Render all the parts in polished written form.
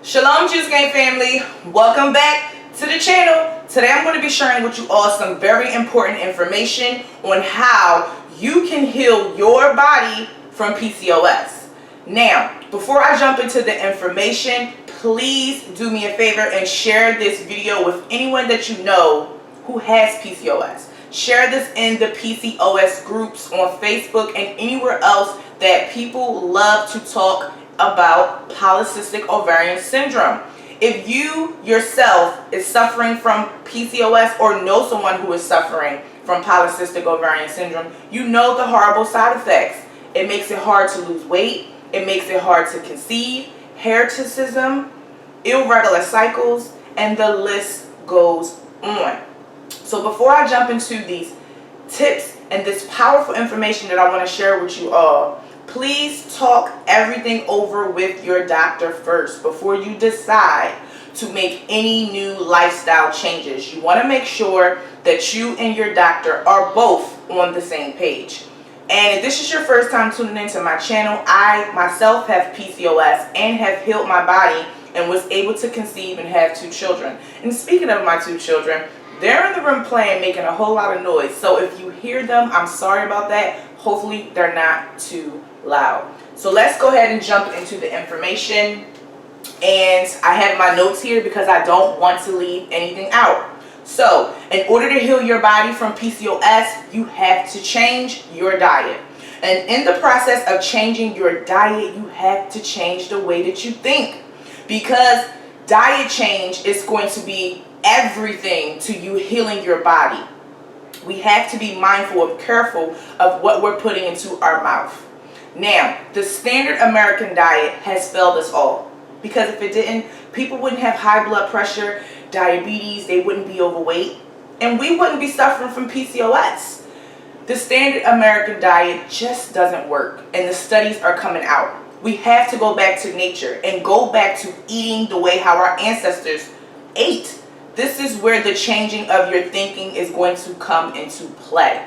Shalom Juice Gang family, welcome back to the channel. Today I'm going to be sharing with you all some very important information on how you can heal your body from PCOS. Now, before I jump into the information, please do me a favor and share this video with anyone that you know who has PCOS. Share this in the PCOS groups on Facebook and anywhere else that people love to talk about polycystic ovarian syndrome. If you yourself is suffering from PCOS or know someone who is suffering from polycystic ovarian syndrome, you know the horrible side effects. It makes it hard to lose weight. It makes it hard to conceive, hirsutism, irregular cycles, and the list goes on. So before I jump into these tips and this powerful information that I want to share with you all, please talk everything over with your doctor first before you decide to make any new lifestyle changes. You want to make sure that you and your doctor are both on the same page. And if this is your first time tuning into my channel, I myself have PCOS and have healed my body and was able to conceive and have 2 children. And speaking of my 2 children, they're in the room playing, making a whole lot of noise. So if you hear them, I'm sorry about that. Hopefully they're not too loud. So let's go ahead and jump into the information. And I have my notes here because I don't want to leave anything out. So in order to heal your body from PCOS, you have to change your diet. And in the process of changing your diet, you have to change the way that you think. Because diet change is going to be everything to you healing your body. We have to be mindful and careful of what we're putting into our mouth. Now, the standard American diet has failed us all. Because if it didn't, people wouldn't have high blood pressure, diabetes, they wouldn't be overweight, and we wouldn't be suffering from PCOS. The standard American diet just doesn't work, and the studies are coming out. We have to go back to nature and go back to eating the way how our ancestors ate. This is where the changing of your thinking is going to come into play.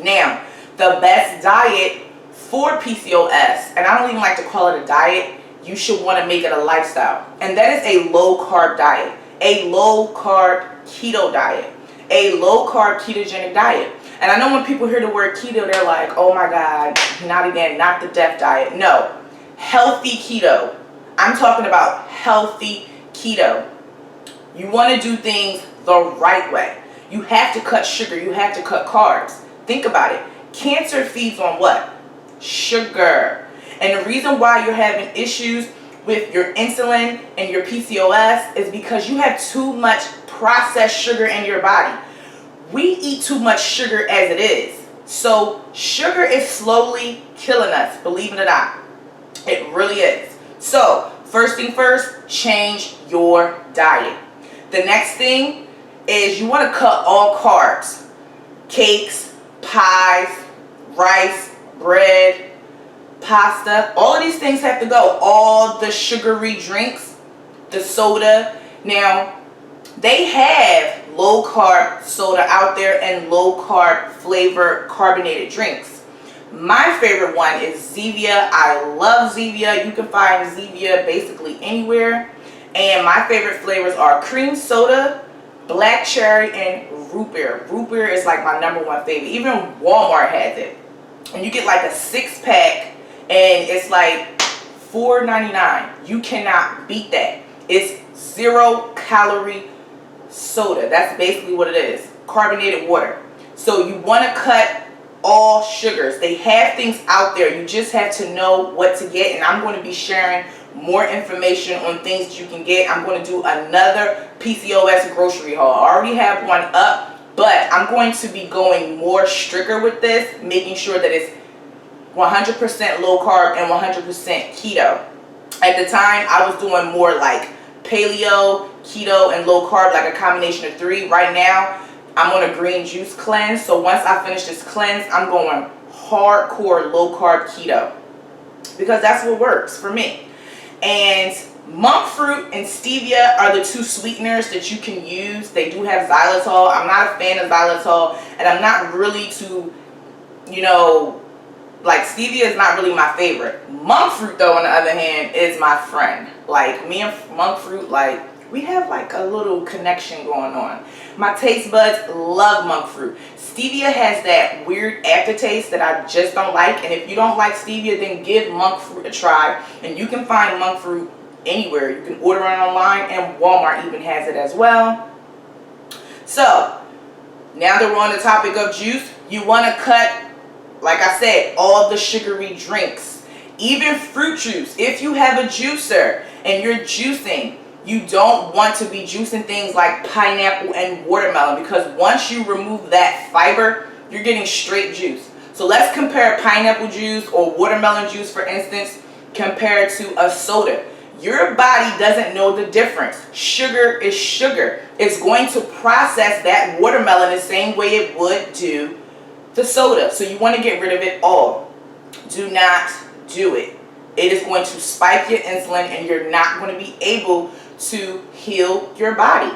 Now, the best diet for PCOS, and I don't even like to call it a diet, you should want to make it a lifestyle. And that is a low carb diet, a low carb keto diet, a low carb ketogenic diet. And I know when people hear the word keto, they're like, oh my God, not again, not the death diet. No, healthy keto. I'm talking about healthy keto. You want to do things the right way. You have to cut sugar. You have to cut carbs. Think about it. Cancer feeds on what? Sugar. And the reason why you're having issues with your insulin and your PCOS is because you have too much processed sugar in your body. We eat too much sugar as it is. So sugar is slowly killing us, believe it or not. It really is. So first thing first, change your diet. The next thing is you want to cut all carbs. Cakes, pies, rice, bread, pasta. All of these things have to go. All the sugary drinks, the soda. Now, they have low carb soda out there and low carb flavored carbonated drinks. My favorite one is Zevia. I love Zevia. You can find Zevia basically anywhere. And my favorite flavors are cream soda, black cherry, and root beer. Root beer is like my #1 favorite. Even Walmart has it. And you get like a 6-pack and it's like $4.99. You cannot beat that. It's 0-calorie soda. That's basically what it is. Carbonated water. So you want to cut all sugars. They have things out there. You just have to know what to get. And I'm going to be sharing more information on things that you can get. I'm going to do another PCOS grocery haul. I already have one up, but I'm going to be going more stricter with this, making sure that it's 100% low carb and 100% keto. At the time, I was doing more like paleo, keto, and low carb, like a combination of 3. Right now, I'm on a green juice cleanse. So once I finish this cleanse, I'm going hardcore low carb keto because that's what works for me. And monk fruit and stevia are the 2 sweeteners that you can use. They do have xylitol. I'm not a fan of xylitol, and I'm not really too, Like, stevia is not really my favorite. Monk fruit, though, on the other hand, is my friend. Like, me and monk fruit, like, we have like a little connection going on. My taste buds love monk fruit. Stevia has that weird aftertaste that I just don't like. And if you don't like stevia, then give monk fruit a try. And you can find monk fruit anywhere. You can order it online, and Walmart even has it as well. So, now that we're on the topic of juice, you want to cut, like I said, all the sugary drinks. Even fruit juice. If you have a juicer and you're juicing, you don't want to be juicing things like pineapple and watermelon, because once you remove that fiber, you're getting straight juice. So let's compare pineapple juice or watermelon juice, for instance, compared to a soda. Your body doesn't know the difference. Sugar is sugar. It's going to process that watermelon the same way it would do the soda. So you want to get rid of it all. Do not do it. It is going to spike your insulin, and you're not going to be able to heal your body.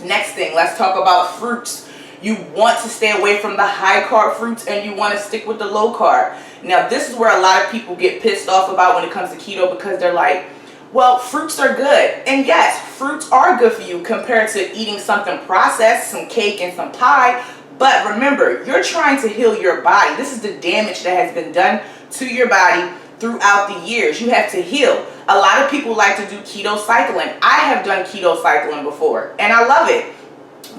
Next thing, let's talk about fruits. You want to stay away from the high carb fruits, and you want to stick with the low carb. Now, this is where a lot of people get pissed off about when it comes to keto, because they're like, well, fruits are good. And yes, fruits are good for you compared to eating something processed, some cake and some pie. But remember, you're trying to heal your body. This is the damage that has been done to your body throughout the years. You have to heal. A lot of people like to do keto cycling. I have done keto cycling before, and I love it.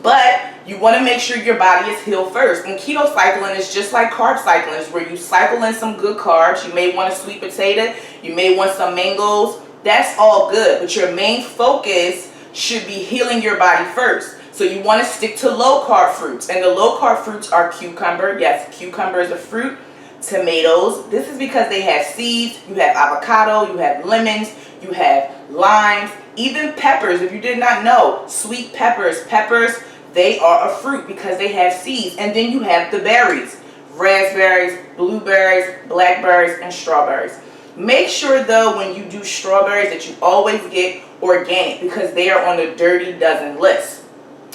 But you want to make sure your body is healed first. And keto cycling is just like carb cycling, is where you cycle in some good carbs. You may want a sweet potato. You may want some mangoes. That's all good. But your main focus should be healing your body first. So you want to stick to low carb fruits. And the low carb fruits are cucumber. Yes, cucumber is a fruit. Tomatoes. This is because they have seeds. You have avocado. You have lemons. You have limes. Even peppers, if you did not know. Sweet peppers. Peppers, they are a fruit because they have seeds. And then you have the berries. Raspberries, blueberries, blackberries, and strawberries. Make sure, though, when you do strawberries that you always get organic, because they are on the dirty dozen list.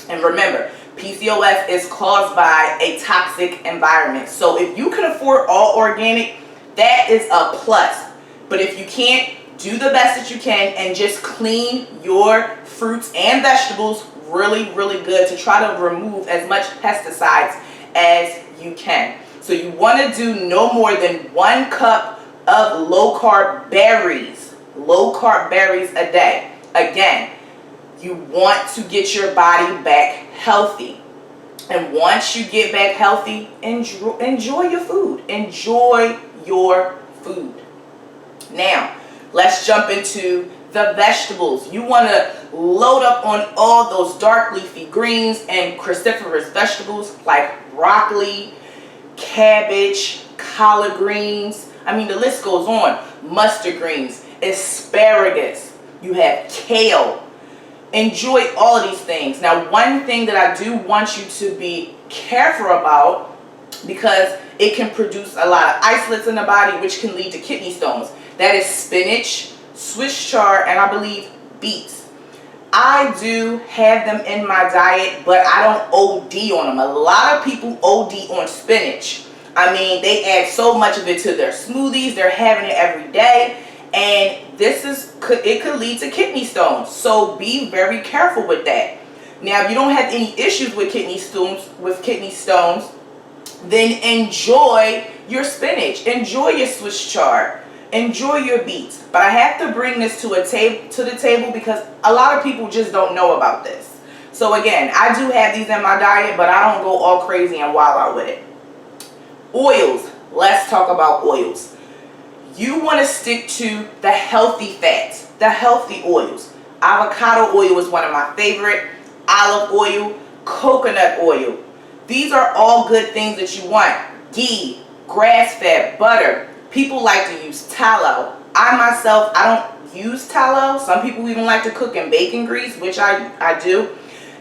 And remember, PCOS is caused by a toxic environment. So if you can afford all organic, that is a plus. But if you can't, do the best that you can and just clean your fruits and vegetables really, really good to try to remove as much pesticides as you can. So you want to do no more than 1 cup of low carb berries a day. Again, you want to get your body back healthy. And once you get back healthy, enjoy your food. Enjoy your food. Now, let's jump into the vegetables. You want to load up on all those dark leafy greens and cruciferous vegetables like broccoli, cabbage, collard greens. I mean, the list goes on. Mustard greens, asparagus, you have kale. Enjoy all of these things. Now, one thing that I do want you to be careful about, because it can produce a lot of isolates in the body, which can lead to kidney stones. That is spinach, Swiss chard, and I believe beets. I do have them in my diet, but I don't OD on them. A lot of people OD on spinach. I mean, they add so much of it to their smoothies. They're having it every day. And it could lead to kidney stones. So be very careful with that. Now, if you don't have any issues with kidney stones, then enjoy your spinach. Enjoy your Swiss chard. Enjoy your beets. But I have to bring this to the table because a lot of people just don't know about this. So again, I do have these in my diet, but I don't go all crazy and wild out with it. Oils. Let's talk about oils. You want to stick to the healthy fats, the healthy oils. Avocado oil is one of my favorite. Olive oil, coconut oil. These are all good things that you want. Ghee, grass-fed, butter. People like to use tallow. I myself, I don't use tallow. Some people even like to cook in bacon grease, which I do.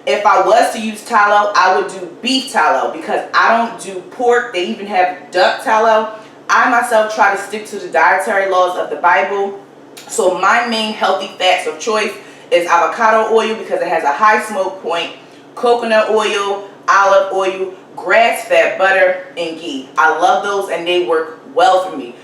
If I was to use tallow, I would do beef tallow because I don't do pork. They even have duck tallow. I myself try to stick to the dietary laws of the Bible. So my main healthy fats of choice is avocado oil because it has a high smoke point, coconut oil, olive oil, grass-fed butter, and ghee. I love those and they work well for me.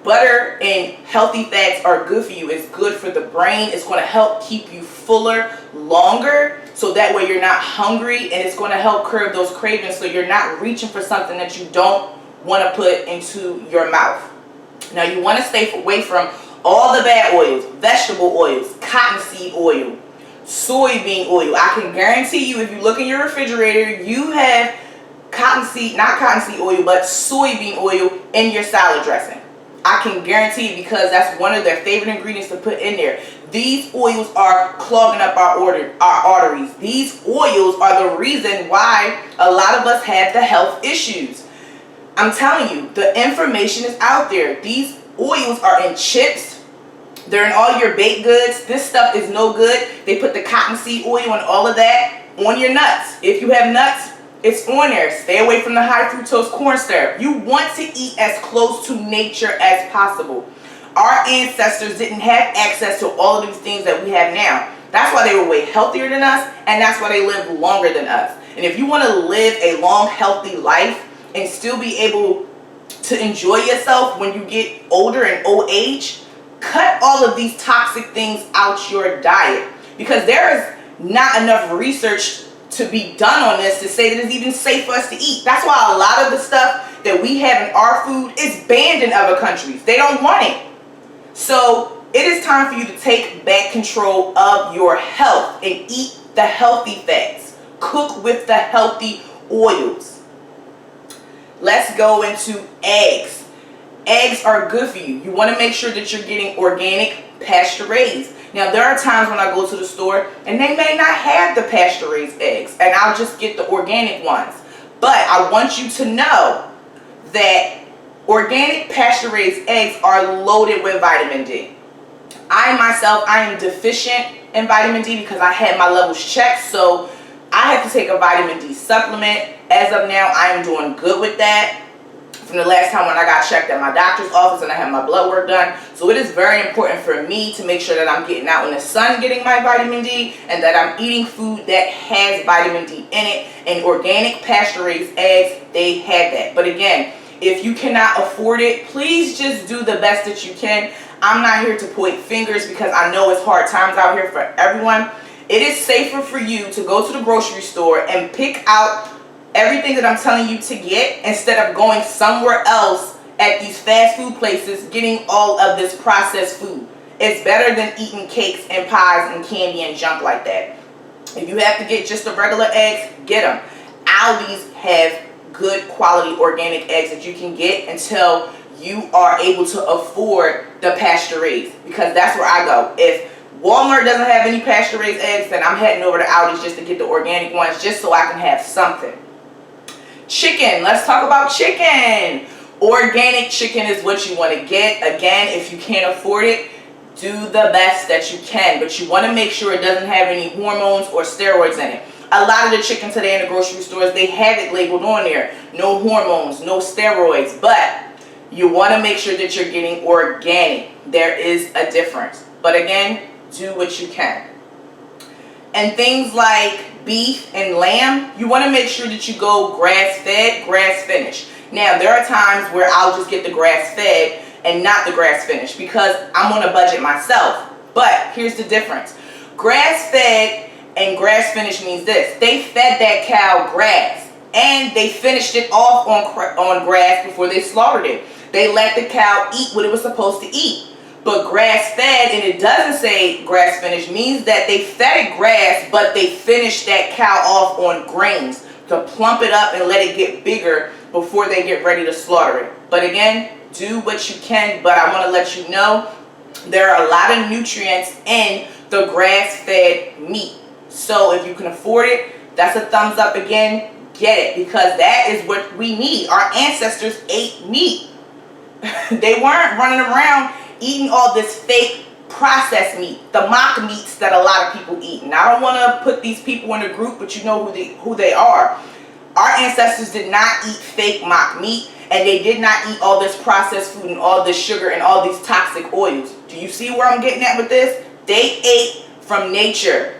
Butter and healthy fats are good for you. It's good for the brain. It's going to help keep you fuller longer, so that way you're not hungry, and it's going to help curb those cravings so you're not reaching for something that you don't want to put into your mouth. Now, you want to stay away from all the bad oils, vegetable oils, cottonseed oil, soybean oil. I can guarantee you, if you look in your refrigerator, you have not cottonseed oil, but soybean oil in your salad dressing. I can guarantee you, because that's one of their favorite ingredients to put in there. These oils are clogging up our arteries. These oils are the reason why a lot of us have the health issues. I'm telling you, the information is out there. These oils are in chips. They're in all your baked goods. This stuff is no good. They put the cottonseed oil and all of that on your nuts. If you have nuts, it's on there. Stay away from the high fructose corn syrup. You want to eat as close to nature as possible. Our ancestors didn't have access to all of these things that we have now. That's why they were way healthier than us, and that's why they lived longer than us. And if you want to live a long, healthy life and still be able to enjoy yourself when you get older and old age, cut all of these toxic things out your diet, because there is not enough research to be done on this to say that it's even safe for us to eat. That's why a lot of the stuff that we have in our food is banned in other countries. They don't want it. So it is time for you to take back control of your health and eat the healthy fats. Cook with the healthy oils. Let's go into eggs. Eggs are good for you. You want to make sure that you're getting organic, pasture-raised. Now, there are times when I go to the store and they may not have the pasture-raised eggs, and I'll just get the organic ones. But I want you to know that organic pasture-raised eggs are loaded with vitamin D. I am deficient in vitamin D because I had my levels checked, so I have to take a vitamin D supplement. As of now, I am doing good with that from the last time when I got checked at my doctor's office and I had my blood work done. So it is very important for me to make sure that I'm getting out in the sun getting my vitamin D, and that I'm eating food that has vitamin D in it. And organic pasture-raised eggs, they had that. But again, if you cannot afford it, please just do the best that you can. I'm not here to point fingers, because I know it's hard times out here for everyone. It is safer for you to go to the grocery store and pick out everything that I'm telling you to get, instead of going somewhere else at these fast food places getting all of this processed food. It's better than eating cakes and pies and candy and junk like that. If you have to get just the regular eggs, get them. Aldi's have good quality organic eggs that you can get until you are able to afford the pasture raised, because that's where I go. If Walmart doesn't have any pasture raised eggs, then I'm heading over to Aldi's just to get the organic ones, just so I can have something. Chicken. Let's talk about chicken. Organic chicken is what you want to get. Again, if you can't afford it, do the best that you can, but you want to make sure it doesn't have any hormones or steroids in it. A lot of the chicken today in the grocery stores, they have it labeled on there. No hormones, no steroids, but you want to make sure that you're getting organic. There is a difference. But again, do what you can. And things like beef and lamb, you want to make sure that you go grass-fed, grass-finished. Now, there are times where I'll just get the grass-fed and not the grass-finished, because I'm on a budget myself. But here's the difference. Grass-fed and grass-finished means this. They fed that cow grass, and they finished it off on grass before they slaughtered it. They let the cow eat what it was supposed to eat. But grass-fed, and it doesn't say grass-finished, means that they fed it grass, but they finished that cow off on grains to plump it up and let it get bigger before they get ready to slaughter it. But again, do what you can, but I want to let you know there are a lot of nutrients in the grass-fed meat. So if you can afford it, that's a thumbs up again. Get it, because that is what we need. Our ancestors ate meat. They weren't running around eating all this fake processed meat, the mock meats that a lot of people eat. And I don't want to put these people in a group, but you know who they are. Our ancestors did not eat fake mock meat, and they did not eat all this processed food and all this sugar and all these toxic oils. Do you see where I'm getting at with this? They ate from nature.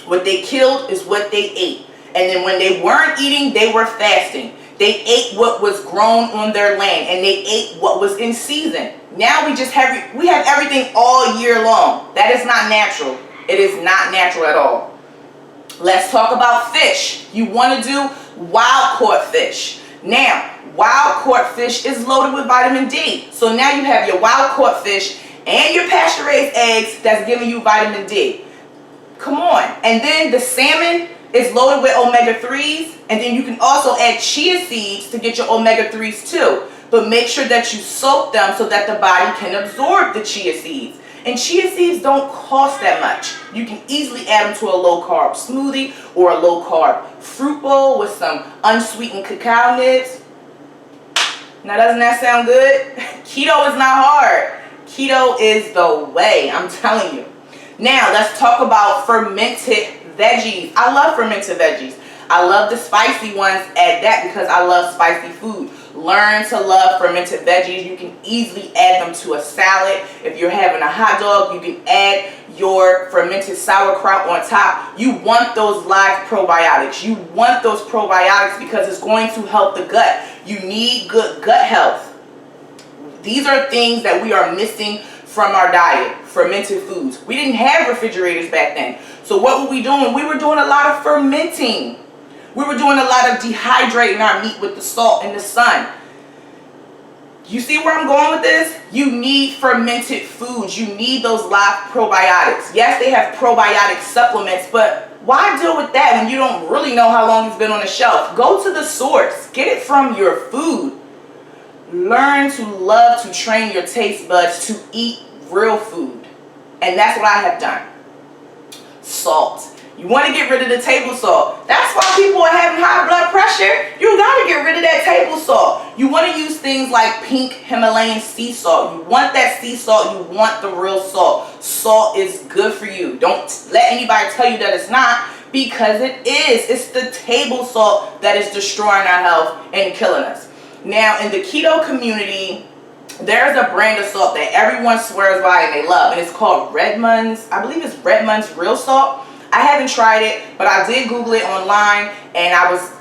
What they killed is what they ate. And then when they weren't eating, they were fasting. They ate what was grown on their land, and they ate what was in season. Now we have everything all year long. That is not natural. It is not natural at all. Let's talk about fish. You want to do wild caught fish. Now, wild caught fish is loaded with vitamin D. So now you have your wild caught fish and your pasture raised eggs that's giving you vitamin D. Come on. And then the salmon is loaded with omega-3s, and then you can also add chia seeds to get your omega-3s too. But make sure that you soak them so that the body can absorb the chia seeds. And chia seeds don't cost that much. You can easily add them to a low-carb smoothie or a low-carb fruit bowl with some unsweetened cacao nibs. Now, doesn't that sound good? Keto is not hard. Keto is the way, I'm telling you. Now, let's talk about fermented veggies. I love fermented veggies. I love the spicy ones at that because I love spicy food. Learn to love fermented veggies. You can easily add them to a salad. If you're having a hot dog, you can add your fermented sauerkraut on top. You want those live probiotics. You want those probiotics because it's going to help the gut. You need good gut health. These are things that we are missing from our diet. Fermented foods. We didn't have refrigerators back then. So what were we doing? We were doing a lot of fermenting. We were doing a lot of dehydrating our meat with the salt and the sun. You see where I'm going with this? You need fermented foods. You need those live probiotics. Yes, they have probiotic supplements, but why deal with that when you don't really know how long it's been on the shelf? Go to the source. Get it from your food. Learn to love to train your taste buds to eat real food. And that's what I have done. Salt. You want to get rid of the table salt. That's why people are having high blood pressure. You got to get rid of that table salt. You want to use things like pink Himalayan sea salt. You want that sea salt. You want the real salt. Salt is good for you. Don't let anybody tell you that it's not, because it is. It's the table salt that is destroying our health and killing us. Now, in the keto community, there's a brand of salt that everyone swears by and they love, and it's called Redmond's. I believe it's Redmond's Real Salt. I haven't tried it, but I did Google it online, and I was,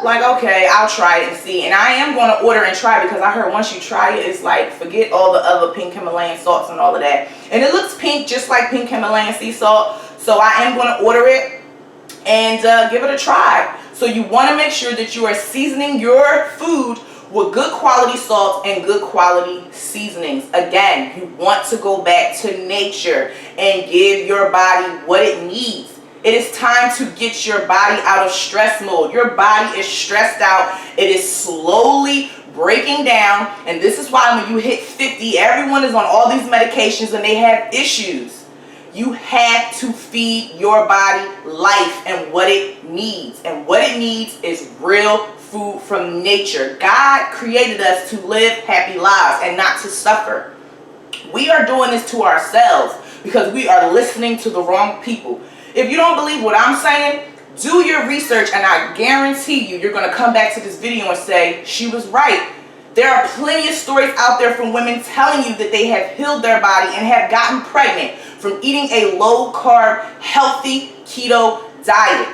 like, okay, I'll try it and see. And I am going to order and try it because I heard once you try it, it's like, forget all the other pink Himalayan salts and all of that. And it looks pink, just like pink Himalayan sea salt. So I am going to order it and give it a try. So you want to make sure that you are seasoning your food with good quality salt and good quality seasonings. Again, you want to go back to nature and give your body what it needs. It is time to get your body out of stress mode. Your body is stressed out. It is slowly breaking down. And this is why when you hit 50, everyone is on all these medications and they have issues. You have to feed your body life and what it needs. And what it needs is real food from nature. God created us to live happy lives and not to suffer. We are doing this to ourselves because we are listening to the wrong people. If you don't believe what I'm saying, do your research, and I guarantee you're going to come back to this video and say, she was right. There are plenty of stories out there from women telling you that they have healed their body and have gotten pregnant from eating a low-carb, healthy keto diet.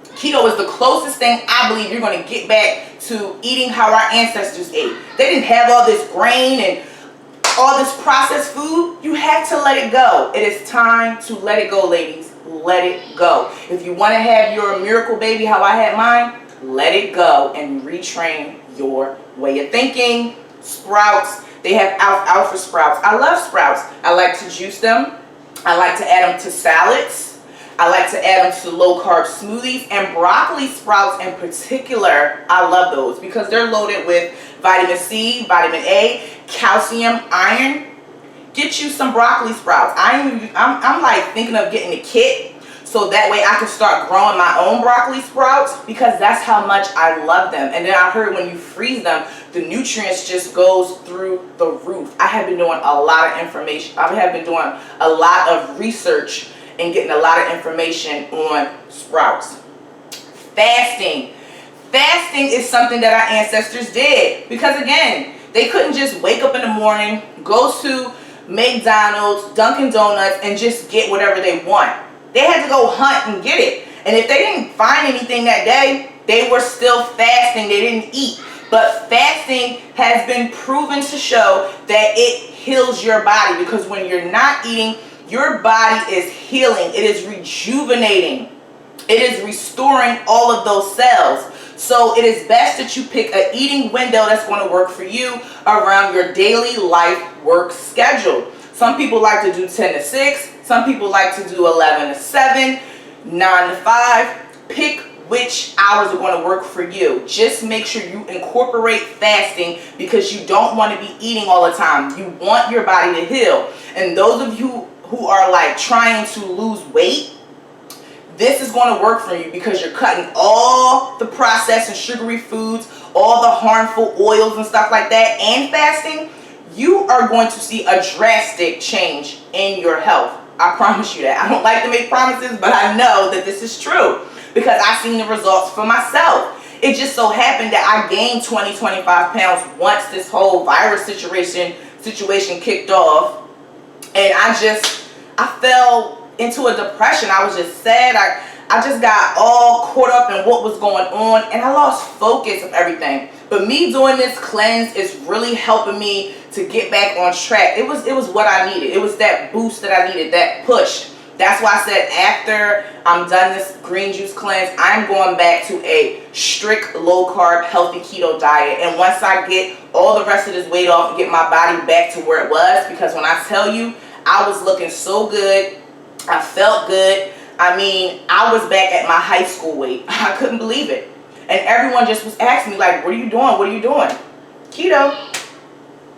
Keto is the closest thing I believe you're going to get back to eating how our ancestors ate. They didn't have all this grain and all this processed food. You have to let it go. It is time to let it go, ladies. Let it go. If you want to have your miracle baby how I had mine, let it go and retrain your way of thinking. Sprouts. They have alpha sprouts. I love sprouts. I like to juice them. I like to add them to salads. I like to add them to low-carb smoothies, and broccoli sprouts in particular, I love those because they're loaded with vitamin C, vitamin A, calcium, iron. Get you some broccoli sprouts. I'm like thinking of getting a kit so that way I can start growing my own broccoli sprouts because that's how much I love them. And then I heard when you freeze them, the nutrients just goes through the roof. I have been doing a lot of information. I have been doing a lot of research and getting a lot of information on sprouts. Fasting. Fasting is something that our ancestors did because, again, they couldn't just wake up in the morning, go to McDonald's, Dunkin' Donuts, and just get whatever they want. They had to go hunt and get it. And if they didn't find anything that day, They were still fasting. They didn't eat. But fasting has been proven to show that it heals your body, because when you're not eating, your body is healing. It is rejuvenating. It is restoring all of those cells. So it is best that you pick an eating window that's going to work for you around your daily life work schedule. Some people like to do 10 to 6. Some people like to do 11 to 7, 9 to 5. Pick which hours are going to work for you. Just make sure you incorporate fasting, because you don't want to be eating all the time. You want your body to heal. And those of you who are like trying to lose weight, this is going to work for you, because you're cutting all the processed and sugary foods, all the harmful oils and stuff like that, and fasting. You are going to see a drastic change in your health. I promise you that. I don't like to make promises, but I know that this is true, because I've seen the results for myself. It just so happened that I gained 20-25 pounds once this whole virus situation kicked off, and I fell into a depression. I was just sad. I just got all caught up in what was going on, and I lost focus of everything. But me doing this cleanse is really helping me to get back on track. It was what I needed. It was that boost that I needed, that push. That's why I said after I'm done this green juice cleanse, I'm going back to a strict low carb healthy keto diet. And once I get all the rest of this weight off and get my body back to where it was, because when I tell you, I was looking so good, I felt good. I mean, I was back at my high school weight. I couldn't believe it. And everyone just was asking me, like, what are you doing? What are you doing? Keto.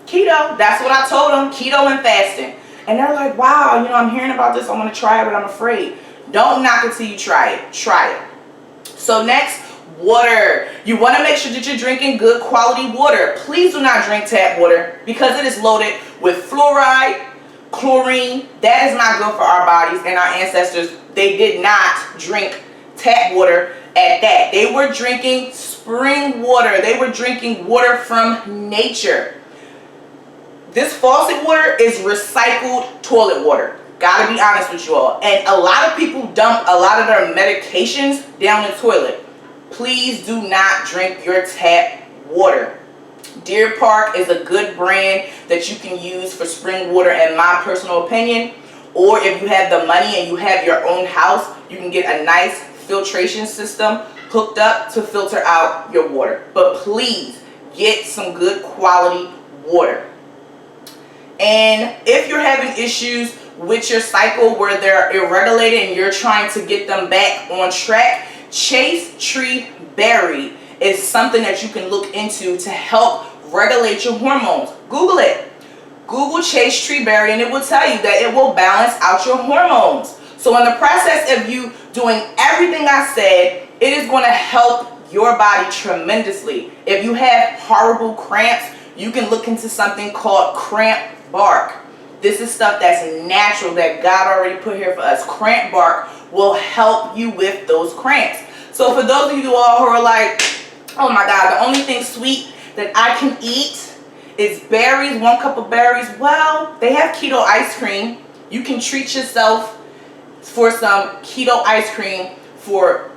Keto. That's what I told them. Keto and fasting. And they're like, wow, I'm hearing about this. I want to try it, but I'm afraid. Don't knock it till you try it. Try it. So next, water. You want to make sure that you're drinking good quality water. Please do not drink tap water, because it is loaded with fluoride, chlorine. That is not good for our bodies, and our ancestors, they did not drink tap water at that. They were drinking spring water. They were drinking water from nature. This faucet water is recycled toilet water. Gotta be honest with you all. And a lot of people dump a lot of their medications down the toilet. Please do not drink your tap water. Deer Park is a good brand that you can use for spring water, in my personal opinion. Or if you have the money and you have your own house, you can get a nice filtration system hooked up to filter out your water. But please get some good quality water. And if you're having issues with your cycle where they're irregular and you're trying to get them back on track, Chase Tree Berry is something that you can look into to help regulate your hormones. Google it. Google Chase Tree Berry, and it will tell you that it will balance out your hormones. So in the process of you doing everything I said, it is going to help your body tremendously. If you have horrible cramps, you can look into something called cramp bark. This is stuff that's natural that God already put here for us. Cramp bark will help you with those cramps. So for those of you all who are like, oh my God, the only thing sweet that I can eat is berries, 1 cup of berries. Well, they have keto ice cream. You can treat yourself for some keto ice cream for,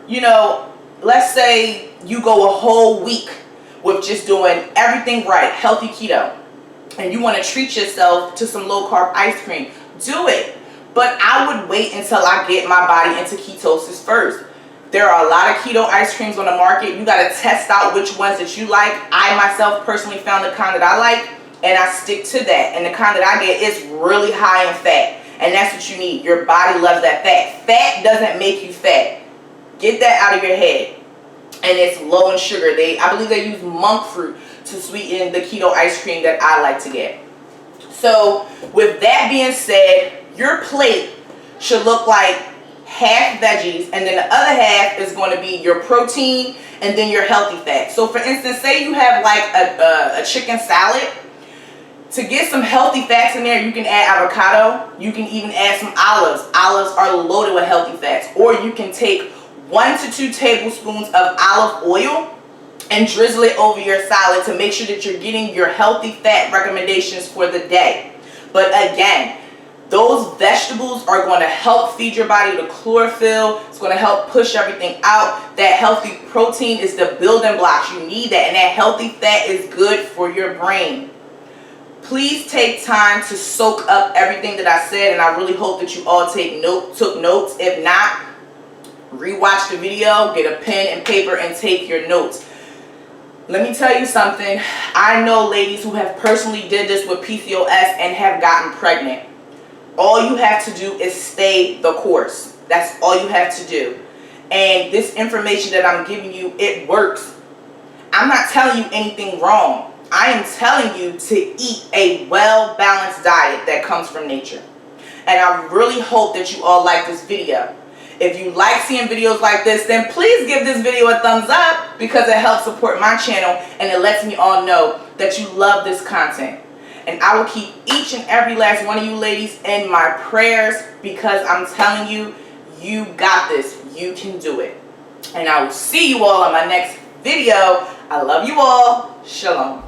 let's say you go a whole week with just doing everything right, healthy keto, and you want to treat yourself to some low carb ice cream. Do it. But I would wait until I get my body into ketosis first. There are a lot of keto ice creams on the market. You got to test out which ones that you like. I myself personally found the kind that I like, and I stick to that. And the kind that I get is really high in fat. And that's what you need. Your body loves that fat. Fat doesn't make you fat. Get that out of your head. And it's low in sugar. I believe they use monk fruit to sweeten the keto ice cream that I like to get. So with that being said, your plate should look like half veggies, and then the other half is going to be your protein and then your healthy fat. So for instance, say you have like a chicken salad. To get some healthy fats in there, you can add avocado. You can even add some olives. Olives are loaded with healthy fats. Or you can take 1 to 2 tablespoons of olive oil and drizzle it over your salad to make sure that you're getting your healthy fat recommendations for the day. But again, Those vegetables are going to help feed your body the chlorophyll. It's going to help push everything out. That healthy protein is the building blocks. You need that. And that healthy fat is good for your brain. Please take time to soak up everything that I said, and I really hope that you all took notes. If not, rewatch the video, get a pen and paper, and take your notes. Let me tell you something. I know ladies who have personally did this with PCOS and have gotten pregnant. All you have to do is stay the course. That's all you have to do. And this information that I'm giving you, it works. I'm not telling you anything wrong. I am telling you to eat a well-balanced diet that comes from nature. And I really hope that you all like this video. If you like seeing videos like this, then please give this video a thumbs up, because it helps support my channel and it lets me all know that you love this content. And I will keep each and every last one of you ladies in my prayers, because I'm telling you, you got this. You can do it. And I will see you all on my next video. I love you all. Shalom.